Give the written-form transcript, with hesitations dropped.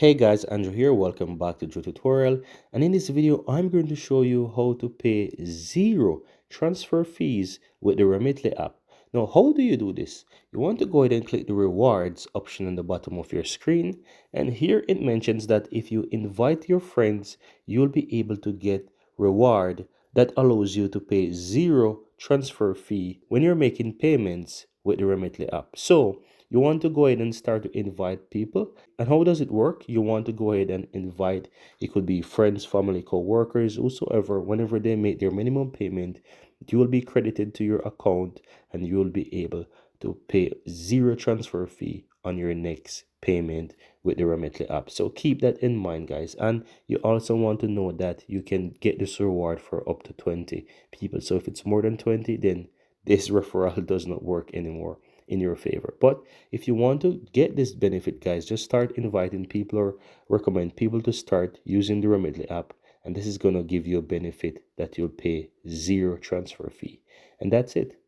Hey guys, Andrew here. Welcome back to the tutorial. And in this video, I'm going to show you how to pay zero transfer fees with the Remitly app. Now, how do you do this? You want to go ahead and click the rewards option on the bottom of your screen. And here it mentions that if you invite your friends, you'll be able to get reward that allows you to pay zero transfer fee when you're making payments with the Remitly app. So you want to go ahead and start to invite people. And how does it work? You want to go ahead and invite, it could be friends, family, co-workers, whosoever. Whenever they make their minimum payment, you will be credited to your account and you will be able to pay zero transfer fee on your next payment with the Remitly app. So keep that in mind, guys. And you also want to know that you can get this reward for up to 20 people. So if it's more than 20, then this referral does not work anymore in your favor. But if you want to get this benefit, guys, just start inviting people or recommend people to start using the Remitly app. And this is going to give you a benefit that you'll pay zero transfer fee. And that's it.